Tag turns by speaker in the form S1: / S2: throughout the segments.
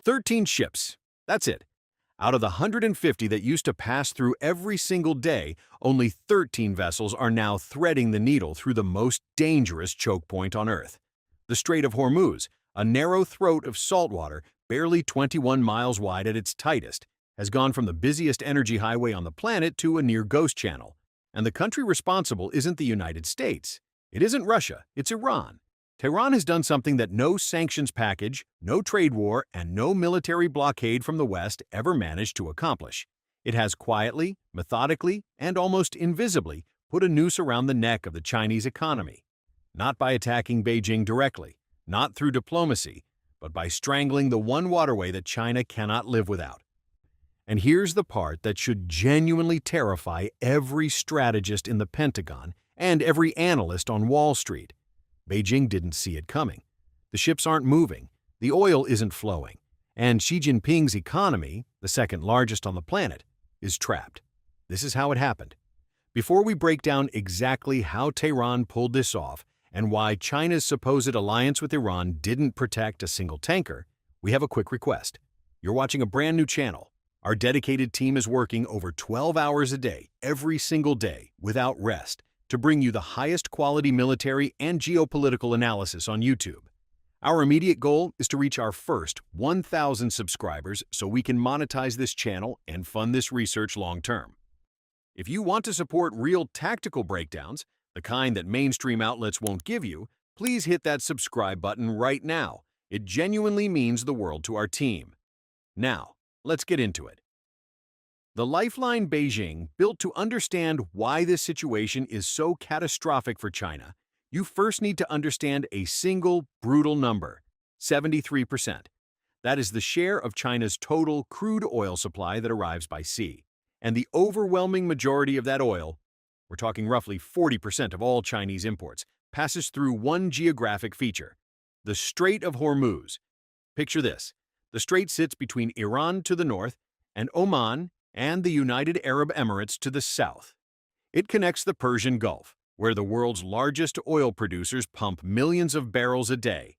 S1: 13 ships. That's it. Out of the 150 that used to pass through every single day, only 13 vessels are now threading the needle through the most dangerous choke point on Earth. The Strait of Hormuz, a narrow throat of saltwater, barely 21 miles wide at its tightest, has gone from the busiest energy highway on the planet to a near ghost channel. And the country responsible isn't the United States. It isn't Russia, it's Iran. Tehran has done something that no sanctions package, no trade war, and no military blockade from the West ever managed to accomplish. It has quietly, methodically, and almost invisibly put a noose around the neck of the Chinese economy. Not by attacking Beijing directly, not through diplomacy, but by strangling the one waterway that China cannot live without. And here's the part that should genuinely terrify every strategist in the Pentagon and every analyst on Wall Street. Beijing didn't see it coming. The ships aren't moving, the oil isn't flowing, and Xi Jinping's economy, the second largest on the planet, is trapped. This is how it happened. Before we break down exactly how Tehran pulled this off and why China's supposed alliance with Iran didn't protect a single tanker, we have a quick request. You're watching a brand new channel. Our dedicated team is working over 12 hours a day, every single day, without rest, to bring you the highest quality military and geopolitical analysis on YouTube. Our immediate goal is to reach our first 1,000 subscribers so we can monetize this channel and fund this research long-term. If you want to support real tactical breakdowns, the kind that mainstream outlets won't give you, please hit that subscribe button right now. It genuinely means the world to our team. Now, let's get into it. The lifeline Beijing built to understand why this situation is so catastrophic for China, you first need to understand a single, brutal number, 73%. That is the share of China's total crude oil supply that arrives by sea. And the overwhelming majority of that oil, we're talking roughly 40% of all Chinese imports, passes through one geographic feature, the Strait of Hormuz. Picture this. The strait sits between Iran to the north and Oman and the United Arab Emirates to the south. It connects the Persian Gulf, where the world's largest oil producers pump millions of barrels a day,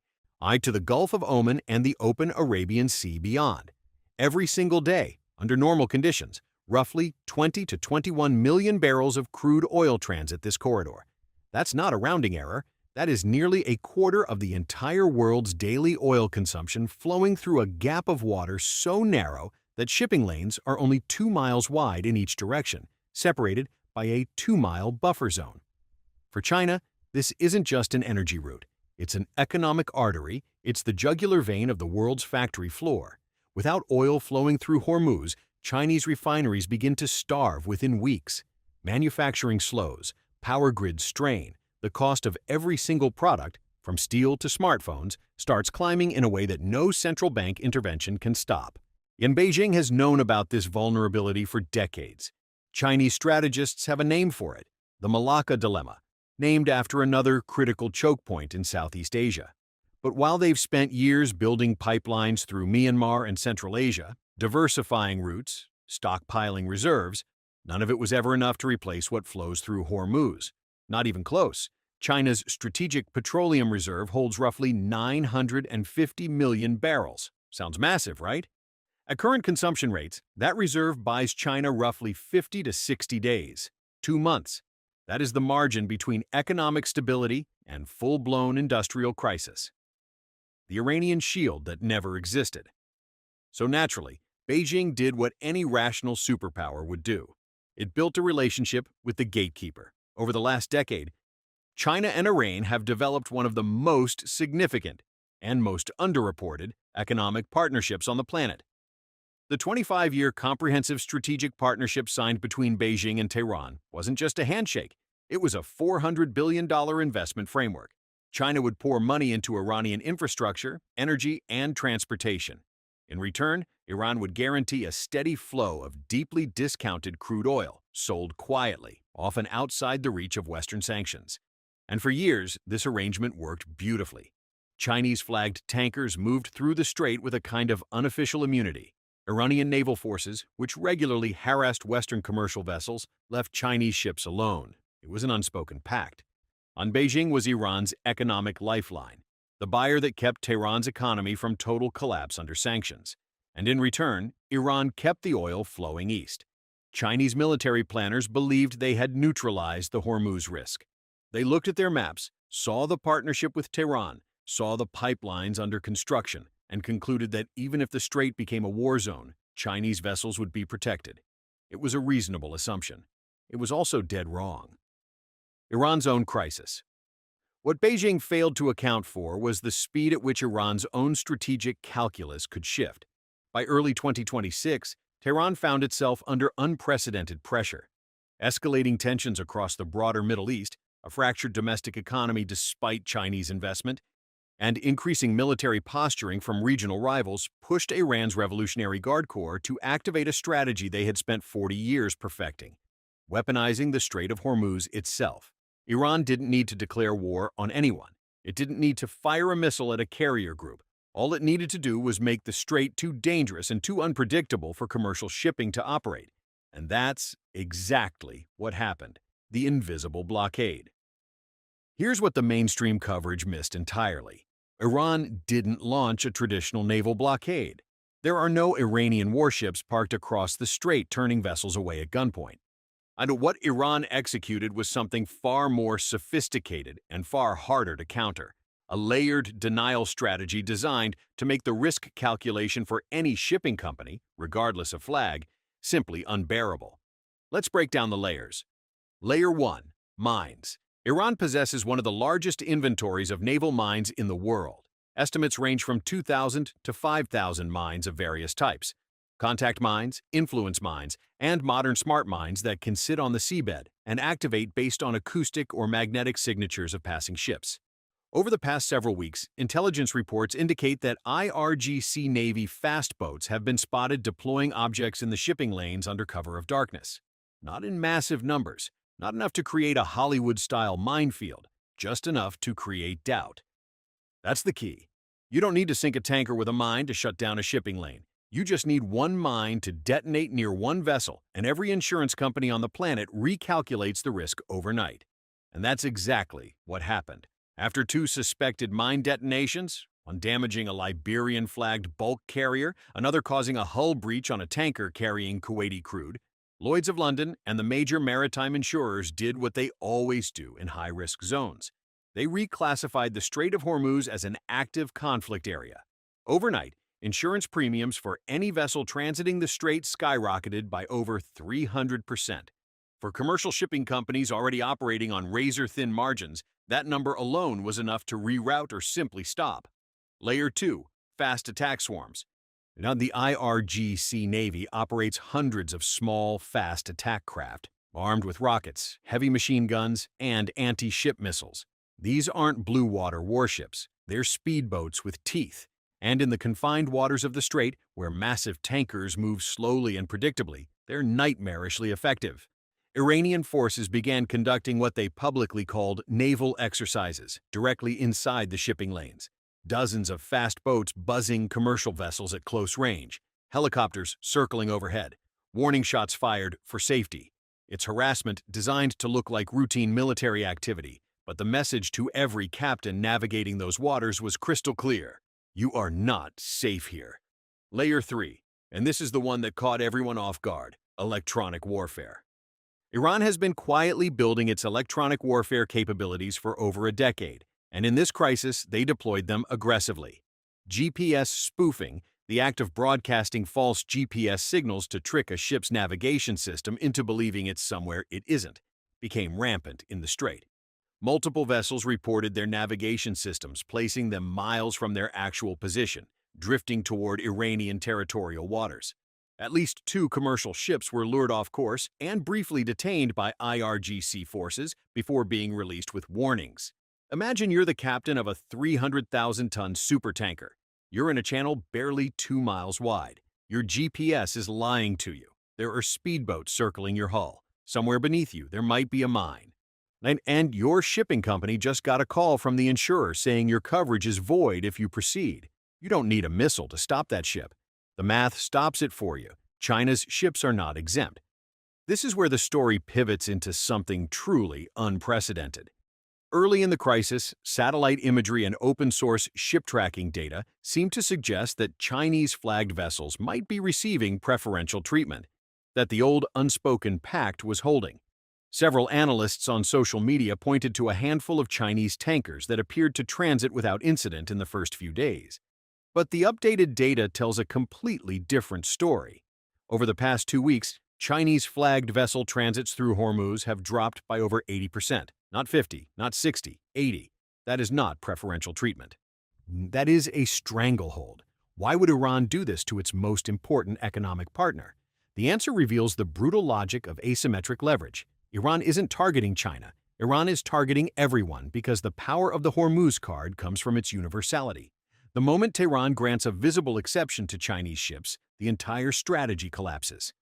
S1: to the Gulf of Oman and the open Arabian Sea beyond. Every single day, under normal conditions, roughly 20 to 21 million barrels of crude oil transit this corridor. That's not a rounding error. That is nearly a quarter of the entire world's daily oil consumption flowing through a gap of water so narrow that shipping lanes are only 2 miles wide in each direction, separated by a 2-mile buffer zone. For China, this isn't just an energy route. It's an economic artery. It's the jugular vein of the world's factory floor. Without oil flowing through Hormuz, Chinese refineries begin to starve within weeks. Manufacturing slows, power grids strain, the cost of every single product, from steel to smartphones, starts climbing in a way that no central bank intervention can stop. And Beijing has known about this vulnerability for decades. Chinese strategists have a name for it, the Malacca dilemma, named after another critical choke point in Southeast Asia. But while they've spent years building pipelines through Myanmar and Central Asia, diversifying routes, stockpiling reserves, none of it was ever enough to replace what flows through Hormuz. Not even close. China's strategic petroleum reserve holds roughly 950 million barrels. Sounds massive, right? At current consumption rates, that reserve buys China roughly 50 to 60 days, 2 months. That is the margin between economic stability and full-blown industrial crisis. The Iranian shield that never existed. So naturally, Beijing did what any rational superpower would do. It built a relationship with the gatekeeper. Over the last decade, China and Iran have developed one of the most significant and most underreported economic partnerships on the planet. The 25-year comprehensive strategic partnership signed between Beijing and Tehran wasn't just a handshake. It was a $400 billion investment framework. China would pour money into Iranian infrastructure, energy, and transportation. In return, Iran would guarantee a steady flow of deeply discounted crude oil, sold quietly, often outside the reach of Western sanctions. And for years, this arrangement worked beautifully. Chinese-flagged tankers moved through the strait with a kind of unofficial immunity. Iranian naval forces, which regularly harassed Western commercial vessels, left Chinese ships alone. It was an unspoken pact. On Beijing was Iran's economic lifeline. the buyer that kept Tehran's economy from total collapse under sanctions. And in return, Iran kept the oil flowing east. Chinese military planners believed they had neutralized the Hormuz risk. They looked at their maps, saw the partnership with Tehran, saw the pipelines under construction, and concluded that even if the strait became a war zone, Chinese vessels would be protected. It was a reasonable assumption. It was also dead wrong. Iran's own crisis. What Beijing failed to account for was the speed at which Iran's own strategic calculus could shift. By early 2026, Tehran found itself under unprecedented pressure. Escalating tensions across the broader Middle East, a fractured domestic economy despite Chinese investment, and increasing military posturing from regional rivals pushed Iran's Revolutionary Guard Corps to activate a strategy they had spent 40 years perfecting, weaponizing the Strait of Hormuz itself. Iran didn't need to declare war on anyone. It didn't need to fire a missile at a carrier group. All it needed to do was make the strait too dangerous and too unpredictable for commercial shipping to operate. And that's exactly what happened: the invisible blockade. Here's what the mainstream coverage missed entirely. Iran didn't launch a traditional naval blockade. There are no Iranian warships parked across the strait turning vessels away at gunpoint. And what Iran executed was something far more sophisticated and far harder to counter: a layered denial strategy designed to make the risk calculation for any shipping company, regardless of flag, simply unbearable. Let's break down the layers. Layer 1. Mines. Iran possesses one of the largest inventories of naval mines in the world. Estimates range from 2,000 to 5,000 mines of various types: contact mines, influence mines, and modern smart mines that can sit on the seabed and activate based on acoustic or magnetic signatures of passing ships. Over the past several weeks, intelligence reports indicate that IRGC Navy fast boats have been spotted deploying objects in the shipping lanes under cover of darkness. Not in massive numbers, not enough to create a Hollywood-style minefield, just enough to create doubt. That's the key. You don't need to sink a tanker with a mine to shut down a shipping lane. You just need one mine to detonate near one vessel, and every insurance company on the planet recalculates the risk overnight. And that's exactly what happened. After two suspected mine detonations, one damaging a Liberian-flagged bulk carrier, another causing a hull breach on a tanker carrying Kuwaiti crude, Lloyd's of London and the major maritime insurers did what they always do in high-risk zones. They reclassified the Strait of Hormuz as an active conflict area. Overnight, insurance premiums for any vessel transiting the strait skyrocketed by over 300%. For commercial shipping companies already operating on razor-thin margins, that number alone was enough to reroute or simply stop. Layer 2. Fast attack swarms. Now, the IRGC Navy operates hundreds of small, fast attack craft, armed with rockets, heavy machine guns, and anti-ship missiles. These aren't blue water warships. They're speedboats with teeth. And in the confined waters of the strait, where massive tankers move slowly and predictably, they're nightmarishly effective. Iranian forces began conducting what they publicly called naval exercises directly inside the shipping lanes. Dozens of fast boats buzzing commercial vessels at close range, helicopters circling overhead, warning shots fired for safety. It's harassment designed to look like routine military activity, but the message to every captain navigating those waters was crystal clear: you are not safe here. Layer 3, and this is the one that caught everyone off guard: electronic warfare. Iran has been quietly building its electronic warfare capabilities for over a decade, and in this crisis, they deployed them aggressively. GPS spoofing, the act of broadcasting false GPS signals to trick a ship's navigation system into believing it's somewhere it isn't, became rampant in the strait. Multiple vessels reported their navigation systems placing them miles from their actual position, drifting toward Iranian territorial waters. At least two commercial ships were lured off course and briefly detained by IRGC forces before being released with warnings. Imagine you're the captain of a 300,000-ton supertanker. You're in a channel barely 2 miles wide. Your GPS is lying to you. There are speedboats circling your hull. Somewhere beneath you, there might be a mine. And your shipping company just got a call from the insurer saying your coverage is void if you proceed. You don't need a missile to stop that ship. The math stops it for you. China's ships are not exempt. This is where the story pivots into something truly unprecedented. Early in the crisis, satellite imagery and open-source ship tracking data seemed to suggest that Chinese-flagged vessels might be receiving preferential treatment, that the old unspoken pact was holding. Several analysts on social media pointed to a handful of Chinese tankers that appeared to transit without incident in the first few days. But the updated data tells a completely different story. Over the past 2 weeks, Chinese-flagged vessel transits through Hormuz have dropped by over 80%. Not 50, not 60, 80. That is not preferential treatment. That is a stranglehold. Why would Iran do this to its most important economic partner? The answer reveals the brutal logic of asymmetric leverage. Iran isn't targeting China. Iran is targeting everyone because the power of the Hormuz card comes from its universality. The moment Tehran grants a visible exception to Chinese ships, the entire strategy collapses.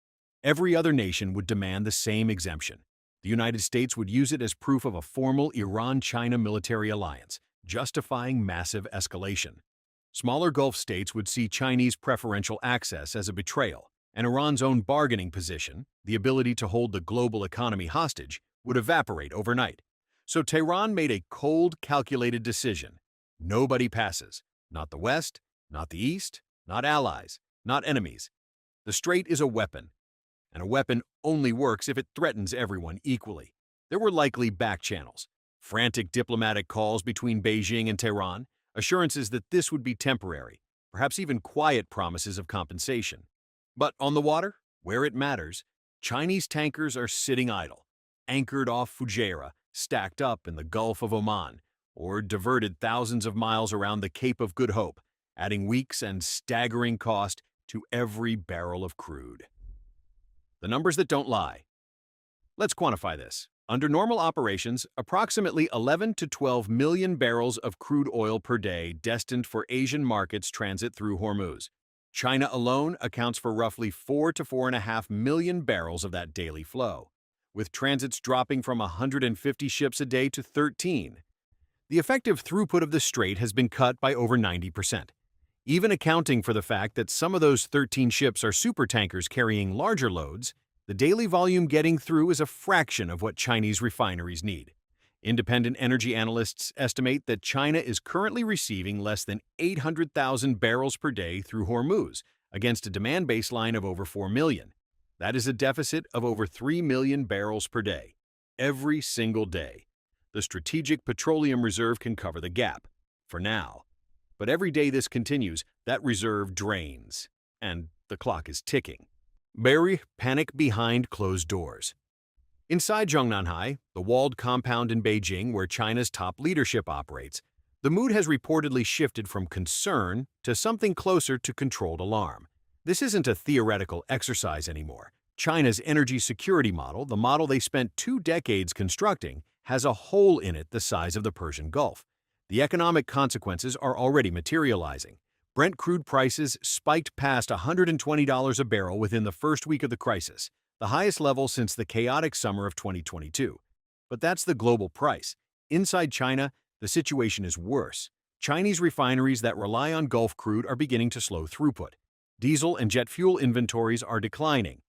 S1: Every other nation would demand the same exemption. The United States would use it as proof of a formal Iran-China military alliance, justifying massive escalation. Smaller Gulf states would see Chinese preferential access as a betrayal, and Iran's own bargaining position, the ability to hold the global economy hostage, would evaporate overnight. So Tehran made a cold, calculated decision. Nobody passes. Not the West, not the East, not allies, not enemies. The Strait is a weapon, and a weapon only works if it threatens everyone equally. There were likely back channels, frantic diplomatic calls between Beijing and Tehran, assurances that this would be temporary, perhaps even quiet promises of compensation. But on the water, where it matters, Chinese tankers are sitting idle, anchored off Fujairah, stacked up in the Gulf of Oman, or diverted thousands of miles around the Cape of Good Hope, adding weeks and staggering cost to every barrel of crude. The numbers that don't lie. Let's quantify this. Under normal operations, approximately 11 to 12 million barrels of crude oil per day destined for Asian markets transit through Hormuz. China alone accounts for roughly 4 to 4.5 million barrels of that daily flow, with transits dropping from 150 ships a day to 13. The effective throughput of the strait has been cut by over 90%. Even accounting for the fact that some of those 13 ships are supertankers carrying larger loads, the daily volume getting through is a fraction of what Chinese refineries need. Independent energy analysts estimate that China is currently receiving less than 800,000 barrels per day through Hormuz, against a demand baseline of over 4 million. That is a deficit of over 3 million barrels per day, every single day. The Strategic Petroleum Reserve can cover the gap, for now. But every day this continues, that reserve drains, and the clock is ticking. Bury panic behind closed doors. Inside Zhongnanhai, the walled compound in Beijing where China's top leadership operates, the mood has reportedly shifted from concern to something closer to controlled alarm. This isn't a theoretical exercise anymore. China's energy security model, the model they spent 2 decades constructing, has a hole in it the size of the Persian Gulf. The economic consequences are already materializing. Brent crude prices spiked past $120 a barrel within the first week of the crisis, the highest level since the chaotic summer of 2022. But that's the global price. Inside China, the situation is worse. Chinese refineries that rely on Gulf crude are beginning to slow throughput. Diesel and jet fuel inventories are declining.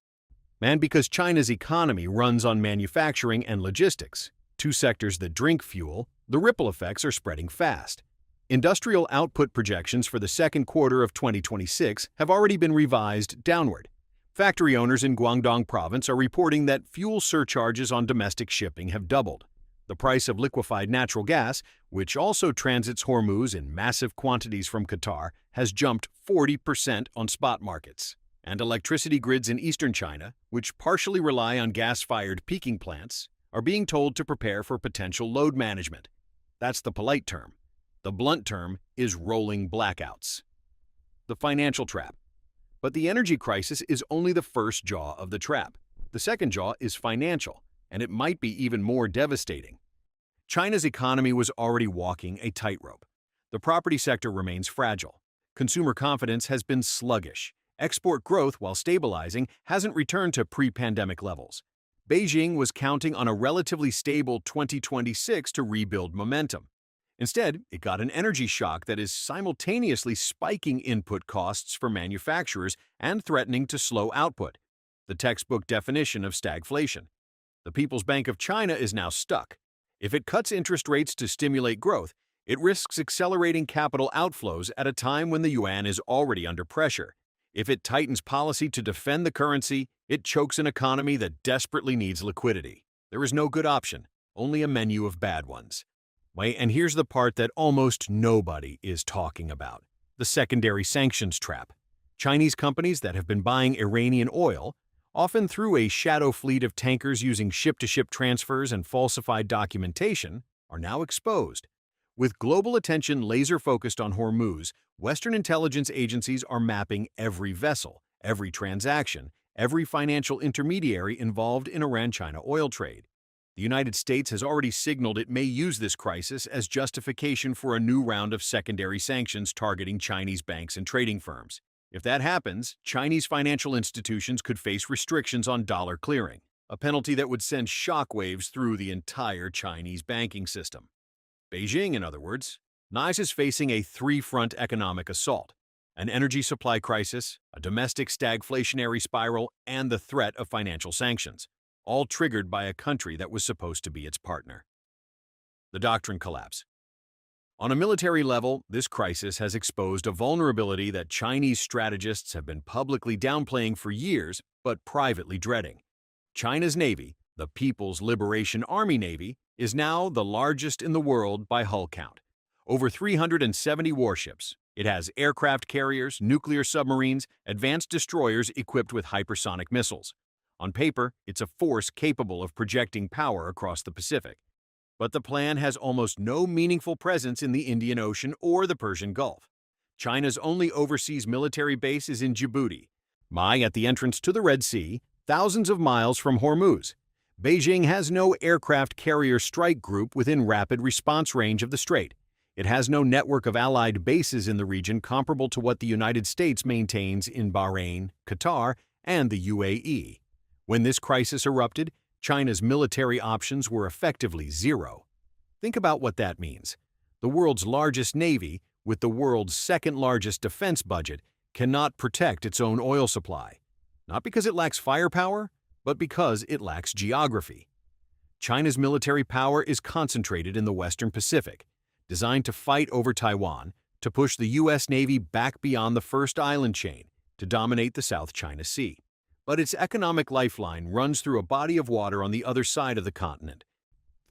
S1: And because China's economy runs on manufacturing and logistics, 2 sectors that drink fuel, the ripple effects are spreading fast. Industrial output projections for the second quarter of 2026 have already been revised downward. Factory owners in Guangdong province are reporting that fuel surcharges on domestic shipping have doubled. The price of liquefied natural gas, which also transits Hormuz in massive quantities from Qatar, has jumped 40% on spot markets. And electricity grids in eastern China, which partially rely on gas-fired peaking plants, are being told to prepare for potential load management. That's the polite term. The blunt term is rolling blackouts. The financial trap. But the energy crisis is only the first jaw of the trap. The second jaw is financial, and it might be even more devastating. China's economy was already walking a tightrope. The property sector remains fragile. Consumer confidence has been sluggish. Export growth, while stabilizing, hasn't returned to pre-pandemic levels. Beijing was counting on a relatively stable 2026 to rebuild momentum. Instead, it got an energy shock that is simultaneously spiking input costs for manufacturers and threatening to slow output. The textbook definition of stagflation. The People's Bank of China is now stuck. If it cuts interest rates to stimulate growth, it risks accelerating capital outflows at a time when the yuan is already under pressure. If it tightens policy to defend the currency, it chokes an economy that desperately needs liquidity. There is no good option, only a menu of bad ones. And here's the part that almost nobody is talking about: the secondary sanctions trap. Chinese companies that have been buying Iranian oil, often through a shadow fleet of tankers using ship-to-ship transfers and falsified documentation, are now exposed. With global attention laser-focused on Hormuz, Western intelligence agencies are mapping every vessel, every transaction, every financial intermediary involved in Iran-China oil trade. The United States has already signaled it may use this crisis as justification for a new round of secondary sanctions targeting Chinese banks and trading firms. If that happens, Chinese financial institutions could face restrictions on dollar clearing, a penalty that would send shockwaves through the entire Chinese banking system. Beijing, in other words, is facing a three-front economic assault: an energy supply crisis, a domestic stagflationary spiral, and the threat of financial sanctions, all triggered by a country that was supposed to be its partner. The doctrine collapse. On a military level, this crisis has exposed a vulnerability that Chinese strategists have been publicly downplaying for years, but privately dreading. China's Navy, the People's Liberation Army Navy, is now the largest in the world by hull count. Over 370 warships. It has aircraft carriers, nuclear submarines, advanced destroyers equipped with hypersonic missiles. On paper, it's a force capable of projecting power across the Pacific. But the plan has almost no meaningful presence in the Indian Ocean or the Persian Gulf. China's only overseas military base is in Djibouti, at the entrance to the Red Sea, thousands of miles from Hormuz. Beijing has no aircraft carrier strike group within rapid response range of the strait. It has no network of allied bases in the region comparable to what the United States maintains in Bahrain, Qatar, and the UAE. When this crisis erupted, China's military options were effectively zero. Think about what that means. The world's largest navy, with the world's second-largest defense budget, cannot protect its own oil supply. Not because it lacks firepower, but because it lacks geography. China's military power is concentrated in the Western Pacific, designed to fight over Taiwan, to push the U.S. Navy back beyond the first island chain, to dominate the South China Sea. But its economic lifeline runs through a body of water on the other side of the continent,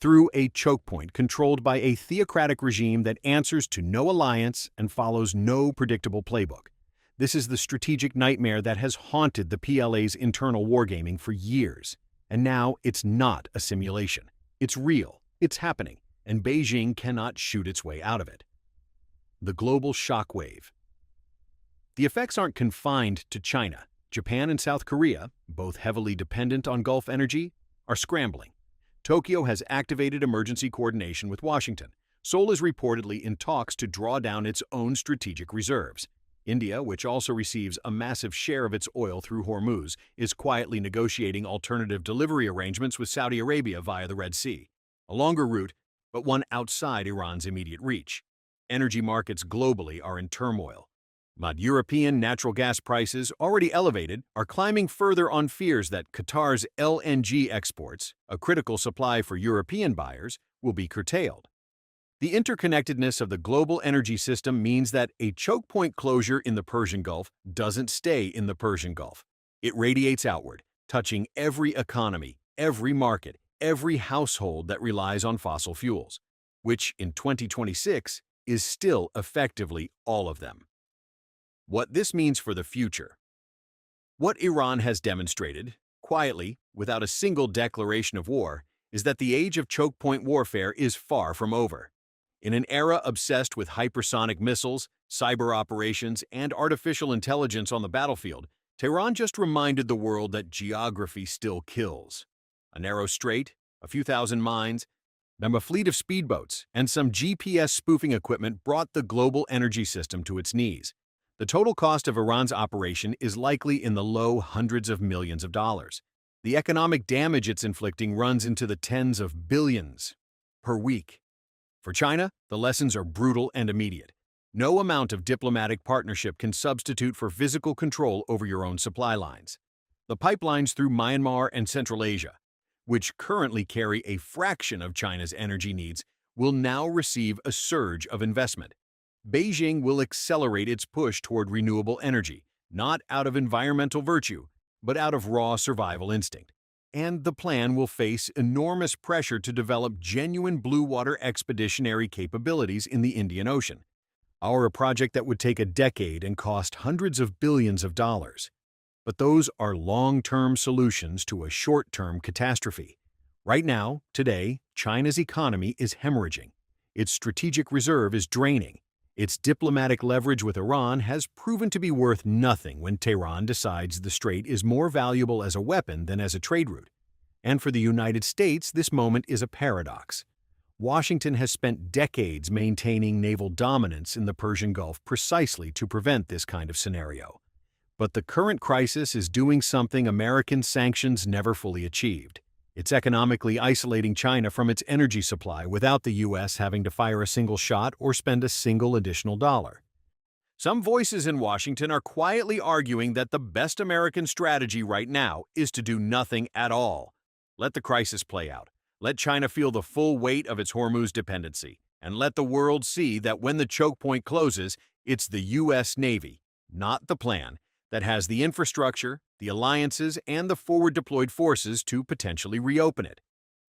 S1: through a choke point controlled by a theocratic regime that answers to no alliance and follows no predictable playbook. This is the strategic nightmare that has haunted the PLA's internal wargaming for years. And now it's not a simulation. It's real, it's happening, and Beijing cannot shoot its way out of it. The global shockwave. The effects aren't confined to China. Japan and South Korea, both heavily dependent on Gulf energy, are scrambling. Tokyo has activated emergency coordination with Washington. Seoul is reportedly in talks to draw down its own strategic reserves. India, which also receives a massive share of its oil through Hormuz, is quietly negotiating alternative delivery arrangements with Saudi Arabia via the Red Sea. A longer route, but one outside Iran's immediate reach. Energy markets globally are in turmoil. But European natural gas prices, already elevated, are climbing further on fears that Qatar's LNG exports, a critical supply for European buyers, will be curtailed. The interconnectedness of the global energy system means that a choke point closure in the Persian Gulf doesn't stay in the Persian Gulf. It radiates outward, touching every economy, every market, every household that relies on fossil fuels, which in 2026 is still effectively all of them. What this means for the future. What Iran has demonstrated, quietly, without a single declaration of war, is that the age of choke point warfare is far from over. In an era obsessed with hypersonic missiles, cyber operations, and artificial intelligence on the battlefield, Tehran just reminded the world that geography still kills. A narrow strait, a few thousand mines, a fleet of speedboats, and some GPS spoofing equipment brought the global energy system to its knees. The total cost of Iran's operation is likely in the low hundreds of millions of dollars. The economic damage it's inflicting runs into the tens of billions per week. For China, the lessons are brutal and immediate. No amount of diplomatic partnership can substitute for physical control over your own supply lines. The pipelines through Myanmar and Central Asia, which currently carry a fraction of China's energy needs, will now receive a surge of investment. Beijing will accelerate its push toward renewable energy, not out of environmental virtue, but out of raw survival instinct. And the plan will face enormous pressure to develop genuine blue water expeditionary capabilities in the Indian Ocean, a project that would take a decade and cost hundreds of billions of dollars. But those are long-term solutions to a short-term catastrophe. Right now, today, China's economy is hemorrhaging. Its strategic reserve is draining. Its diplomatic leverage with Iran has proven to be worth nothing when Tehran decides the strait is more valuable as a weapon than as a trade route. And for the United States, this moment is a paradox. Washington has spent decades maintaining naval dominance in the Persian Gulf precisely to prevent this kind of scenario. But the current crisis is doing something American sanctions never fully achieved. It's economically isolating China from its energy supply without the U.S. having to fire a single shot or spend a single additional dollar. Some voices in Washington are quietly arguing that the best American strategy right now is to do nothing at all. Let the crisis play out. Let China feel the full weight of its Hormuz dependency, and let the world see that when the choke point closes, it's the U.S. Navy, not the plan, that has the infrastructure, the alliances, and the forward-deployed forces to potentially reopen it.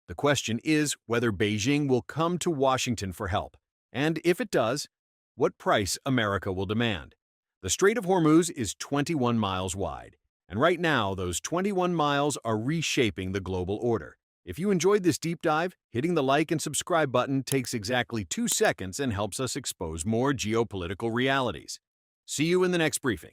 S1: The question is whether Beijing will come to Washington for help, and if it does, what price America will demand. The Strait of Hormuz is 21 miles wide, and right now those 21 miles are reshaping the global order. If you enjoyed this deep dive, hitting the like and subscribe button takes exactly 2 seconds and helps us expose more geopolitical realities. See you in the next briefing.